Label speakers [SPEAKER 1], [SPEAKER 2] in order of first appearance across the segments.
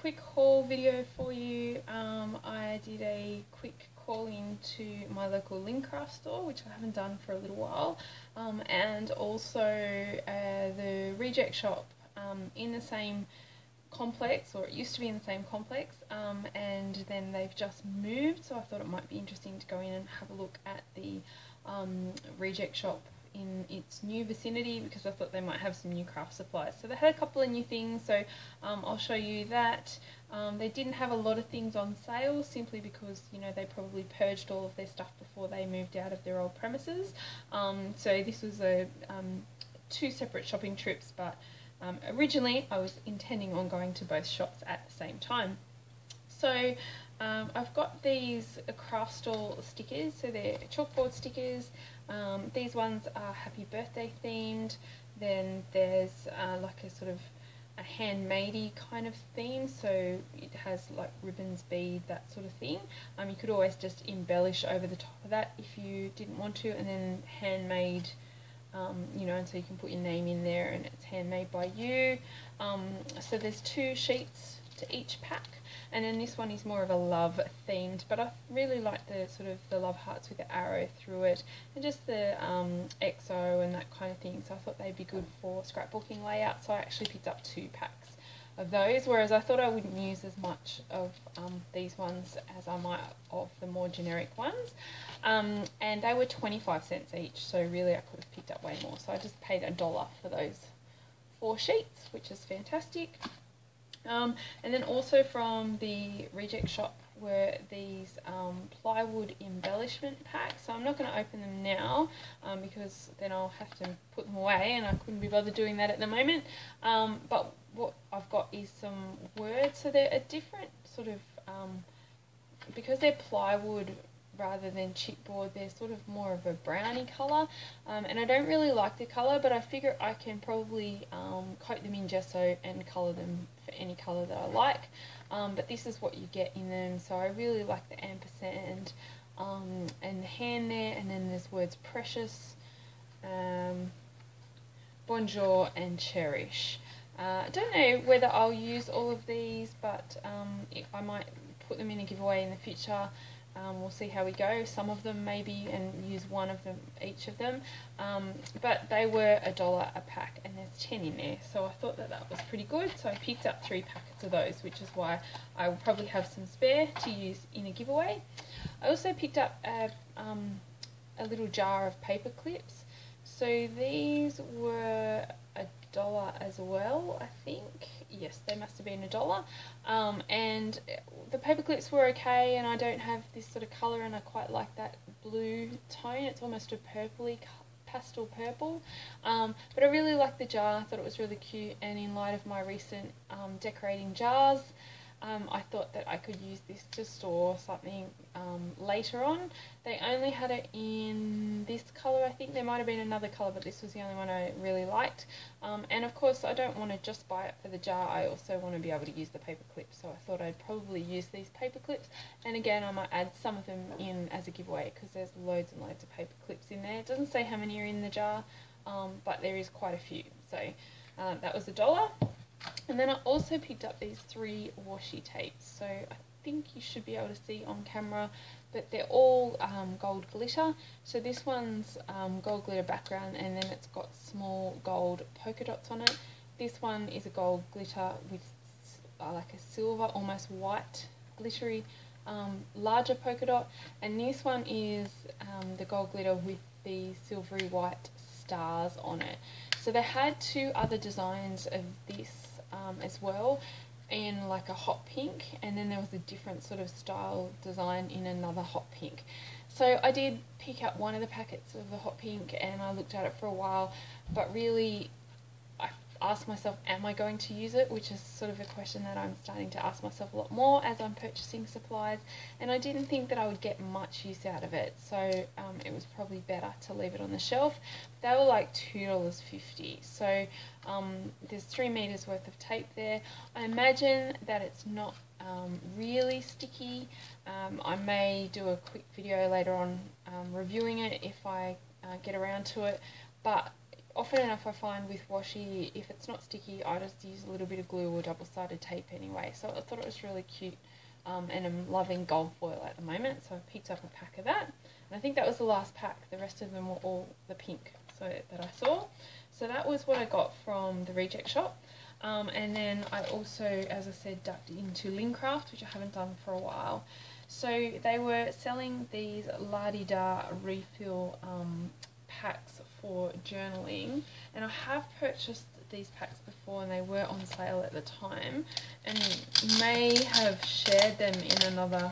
[SPEAKER 1] quick haul video for you. I did a quick call into my local Lincraft store, which I haven't done for a little while, and also the reject shop in the same complex, or it used to be in the same complex, and then they've just moved, so I thought it might be interesting to go in and have a look at the reject shop in its new vicinity, because I thought they might have some new craft supplies. So they had a couple of new things, so I'll show you that. They didn't have a lot of things on sale simply because, you know, they probably purged all of their stuff before they moved out of their old premises. So this was a two separate shopping trips, but originally I was intending on going to both shops at the same time. So I've got these craft store stickers, so they're chalkboard stickers. These ones are happy birthday themed. Then there's like a sort of a handmade-y kind of theme, so it has like ribbons, bead, that sort of thing. You could always just embellish over the top of that if you didn't want to, and then handmade, you know, and so you can put your name in there and it's handmade by you. So there's 2 sheets to each pack, and then this one is more of a love themed, but I really like the sort of the love hearts with the arrow through it, and just the XO and that kind of thing, so I thought they'd be good for scrapbooking layout, so I actually picked up 2 packs of those, whereas I thought I wouldn't use as much of these ones as I might of the more generic ones, and they were 25 cents each, so really I could have picked up way more, so I just paid $1 for those 4 sheets, which is fantastic. And then also from the reject shop were these plywood embellishment packs. So I'm not going to open them now because then I'll have to put them away, and I couldn't be bothered doing that at the moment. But what I've got is some words. So they're a different sort of, because they're plywood rather than chipboard, they're sort of more of a browny colour, and I don't really like the colour, but I figure I can probably coat them in gesso and colour them for any colour that I like, but this is what you get in them, so I really like the ampersand and the hand there, and then there's words precious, bonjour and cherish. I don't know whether I'll use all of these, but I might put them in a giveaway in the future. We'll see how we go. Some of them maybe, and use one of them, each of them. But they were $1 a pack, and there's 10 in there, so I thought that that was pretty good. So I picked up 3 packets of those, which is why I will probably have some spare to use in a giveaway. I also picked up a little jar of paper clips. So these were $1 as well, I think. Yes, they must have been $1. And the paper clips were okay, and I don't have this sort of colour, and I quite like that blue tone. It's almost a purpley pastel purple, but I really like the jar. I thought it was really cute, and in light of my recent decorating jars, I thought that I could use this to store something later on. They only had it in this colour. I think there might have been another colour, but this was the only one I really liked. And of course I don't want to just buy it for the jar, I also want to be able to use the paper clips, so I thought I'd probably use these paper clips, and again I might add some of them in as a giveaway because there's loads and loads of paper clips in there. It doesn't say how many are in the jar, but there is quite a few, so that was $1. And then I also picked up these 3 washi tapes, so I think you should be able to see on camera, but they're all gold glitter. So this one's gold glitter background, and then it's got small gold polka dots on it. This one is a gold glitter with like a silver, almost white, glittery, larger polka dot, and this one is the gold glitter with the silvery white stars on it. So they had 2 other designs of this as well, in like a hot pink, and then there was a different sort of style design in another hot pink. So I did pick up one of the packets of the hot pink, and I looked at it for a while, but really I asked myself, am I going to use it, which is sort of a question that I'm starting to ask myself a lot more as I'm purchasing supplies, and I didn't think that I would get much use out of it, so it was probably better to leave it on the shelf. They were like $2.50, so there's 3 meters worth of tape there. I imagine that it's not really sticky. I may do a quick video later on reviewing it if I get around to it, but often enough I find with washi, if it's not sticky, I just use a little bit of glue or double-sided tape anyway. So I thought it was really cute, and I'm loving gold foil at the moment, so I picked up a pack of that. And I think that was the last pack. The rest of them were all the pink that I saw. So that was what I got from the reject shop. And then I also, as I said, ducked into Lincraft, which I haven't done for a while. So they were selling these la-di-da refill packs for journaling, and I have purchased these packs before and they were on sale at the time, and may have shared them in another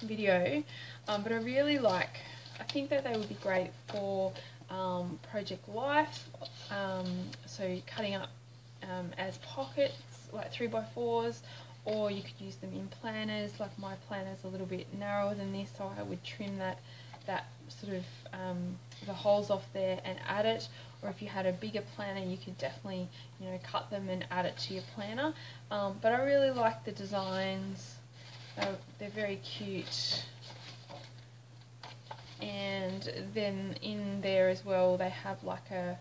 [SPEAKER 1] video, but I think that they would be great for project life, so cutting up as pockets, like 3x4s, or you could use them in planners. Like my planner's a little bit narrower than this, so I would trim that sort of the holes off there and add it. Or if you had a bigger planner, you could definitely, you know, cut them and add it to your planner. But I really like the designs. They're very cute. And then in there as well, they have like a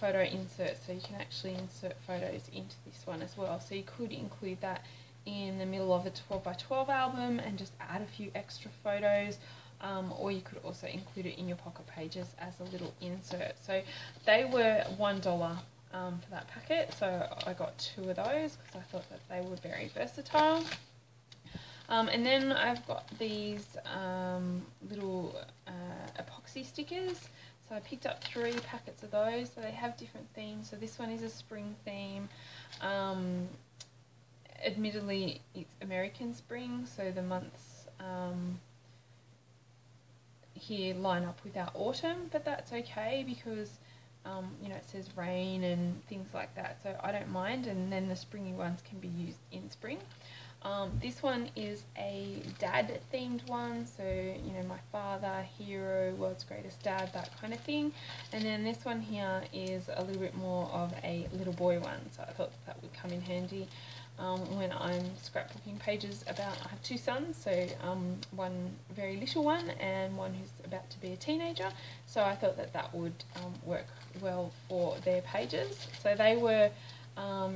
[SPEAKER 1] photo insert, so you can actually insert photos into this one as well. So you could include that in the middle of a 12x12 album and just add a few extra photos, or you could also include it in your pocket pages as a little insert. So they were $1 for that packet, so I got 2 of those because I thought that they were very versatile. And then I've got these little epoxy stickers. So I picked up 3 packets of those. So they have different themes. So this one is a spring theme. Admittedly, it's American spring, so the months here line up with our autumn, but that's okay because you know, it says rain and things like that, so I don't mind. And then the springy ones can be used in spring. This one is a dad themed one, so you know, my father, hero, world's greatest dad, that kind of thing. And then this one here is a little bit more of a little boy one, so I thought that would come in handy when I'm scrapbooking pages about, I have 2 sons, so one very little one and one who's about to be a teenager, so I thought that that would work well for their pages. So they were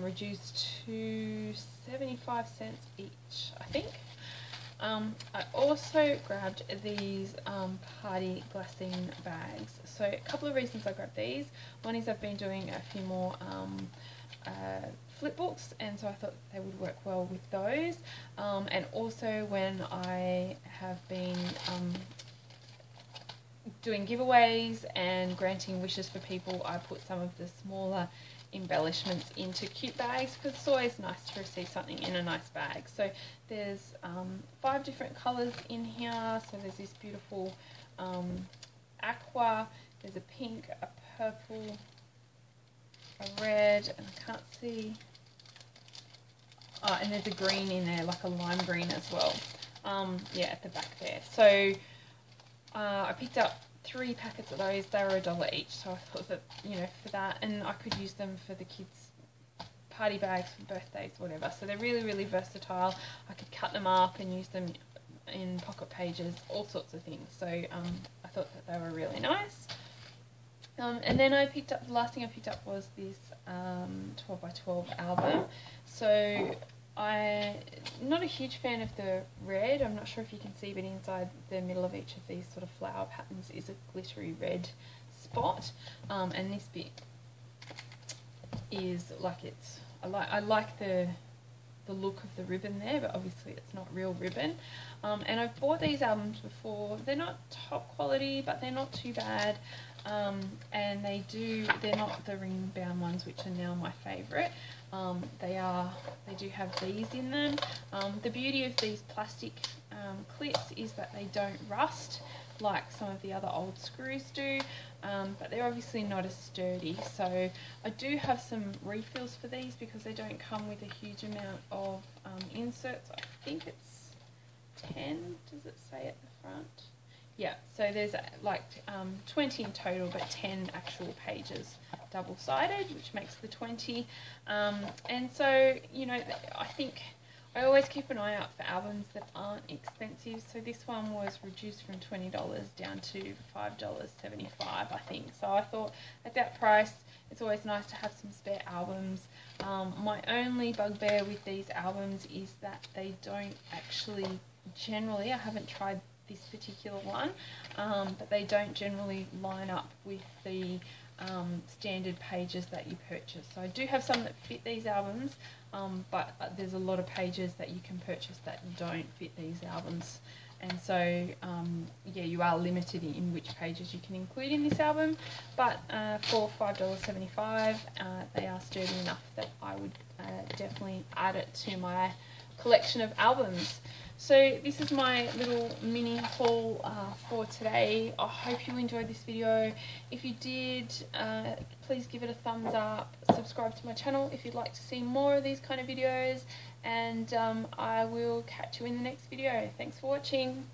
[SPEAKER 1] reduced to 75 cents each, I think. I also grabbed these party glassine bags. So a couple of reasons I grabbed these. One is I've been doing a few more flip books, and so I thought they would work well with those. And also when I have been doing giveaways and granting wishes for people, I put some of the smaller embellishments into cute bags because it's always nice to receive something in a nice bag. So there's 5 different colours in here. So there's this beautiful aqua, there's a pink, a purple, a red, and I can't see, and there's a green in there, like a lime green as well, yeah, at the back there. So I picked up 3 packets of those. They were $1 each, so I thought that, you know, for that, and I could use them for the kids' party bags for birthdays, whatever. So they're really, really versatile. I could cut them up and use them in pocket pages, all sorts of things. So I thought that they were really nice. And then I picked up, the last thing I picked up was this 12x12 album. So I'm not a huge fan of the red. I'm not sure if you can see, but inside the middle of each of these sort of flower patterns is a glittery red spot. And this bit is like, it's, I like the look of the ribbon there, but obviously it's not real ribbon. And I've bought these albums before. They're not top quality, but they're not too bad. And they're not the ring bound ones, which are now my favourite. They do have these in them. The beauty of these plastic clips is that they don't rust like some of the other old screws do, but they're obviously not as sturdy. So I do have some refills for these because they don't come with a huge amount of inserts. I think it's 10, does it say at the front? Yeah, so there's like 20 in total, but 10 actual pages double-sided, which makes the 20. And so, you know, I think I always keep an eye out for albums that aren't expensive, so this one was reduced from $20 down to $5.75, I think. So I thought at that price it's always nice to have some spare albums. My only bugbear with these albums is that they don't actually generally, I haven't tried this particular one, but they don't generally line up with the standard pages that you purchase. So I do have some that fit these albums, but there's a lot of pages that you can purchase that don't fit these albums, and so yeah, you are limited in which pages you can include in this album, but for $5.75 they are sturdy enough that I would definitely add it to my collection of albums. So this is my little mini haul for today. I hope you enjoyed this video. If you did, please give it a thumbs up, subscribe to my channel if you'd like to see more of these kind of videos, and I will catch you in the next video. Thanks for watching.